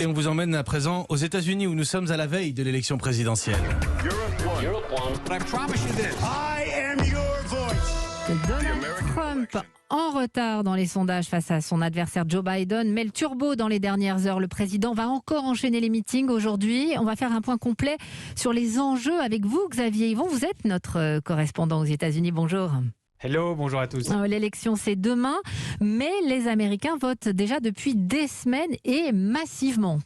Et on vous emmène à présent aux États-Unis où nous sommes à la veille de l'élection présidentielle. Donald Trump, en retard dans les sondages face à son adversaire Joe Biden, met le turbo dans les dernières heures. Le président va encore enchaîner les meetings aujourd'hui. On va faire un point complet sur les enjeux avec vous, Xavier Yvon. Vous êtes notre correspondant aux États-Unis. Bonjour. Hello, bonjour à tous. L'élection, c'est demain, mais les Américains votent déjà depuis des semaines et massivement.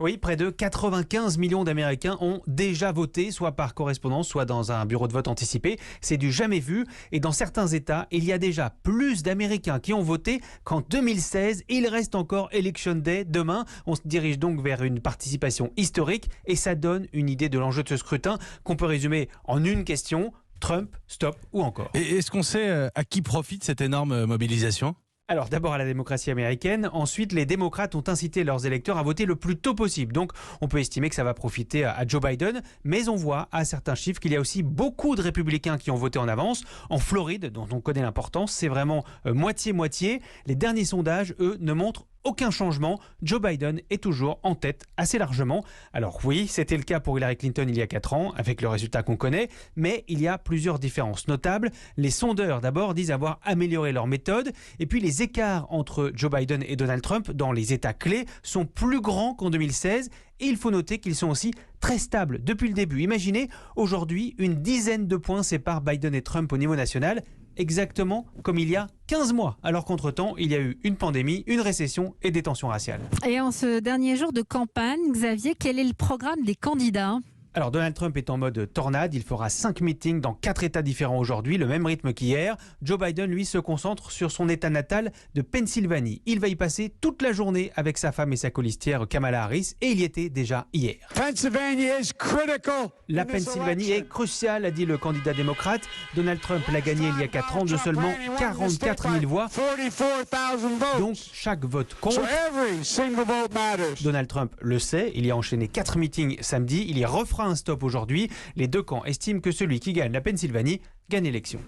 Oui, près de 95 millions d'Américains ont déjà voté, soit par correspondance, soit dans un bureau de vote anticipé. C'est du jamais vu. Et dans certains États, il y a déjà plus d'Américains qui ont voté qu'en 2016. Il reste encore Election Day demain. On se dirige donc vers une participation historique et ça donne une idée de l'enjeu de ce scrutin qu'on peut résumer en une question. Trump, stop ou encore. Et est-ce qu'on sait à qui profite cette énorme mobilisation ? Alors d'abord à la démocratie américaine, ensuite les démocrates ont incité leurs électeurs à voter le plus tôt possible. Donc on peut estimer que ça va profiter à Joe Biden, mais on voit à certains chiffres qu'il y a aussi beaucoup de républicains qui ont voté en avance. En Floride, dont on connaît l'importance, c'est vraiment moitié-moitié. Les derniers sondages, eux, ne montrent aucun changement. Joe Biden est toujours en tête assez largement. Alors oui, c'était le cas pour Hillary Clinton il y a 4 ans, avec le résultat qu'on connaît, mais il y a plusieurs différences notables. Les sondeurs d'abord disent avoir amélioré leur méthode, et puis les écarts entre Joe Biden et Donald Trump dans les États clés sont plus grands qu'en 2016, et il faut noter qu'ils sont aussi très stables depuis le début. Imaginez, aujourd'hui, une dizaine de points séparent Biden et Trump au niveau national, exactement comme il y a 15 mois, alors qu'entre-temps, il y a eu une pandémie, une récession et des tensions raciales. Et en ce dernier jour de campagne, Xavier, quel est le programme des candidats ? Alors Donald Trump est en mode tornade, il fera 5 meetings dans 4 États différents aujourd'hui, le même rythme qu'hier. Joe Biden, lui, se concentre sur son État natal de Pennsylvanie. Il va y passer toute la journée avec sa femme et sa colistière Kamala Harris, et il y était déjà hier. La Pennsylvanie est cruciale, a dit le candidat démocrate. Donald Trump l'a gagné il y a 4 ans de seulement 44 000 voix. Donc chaque vote compte. Donald Trump le sait, il y a enchaîné 4 meetings samedi, il y refera un stop aujourd'hui. Les deux camps estiment que celui qui gagne la Pennsylvanie gagne l'élection.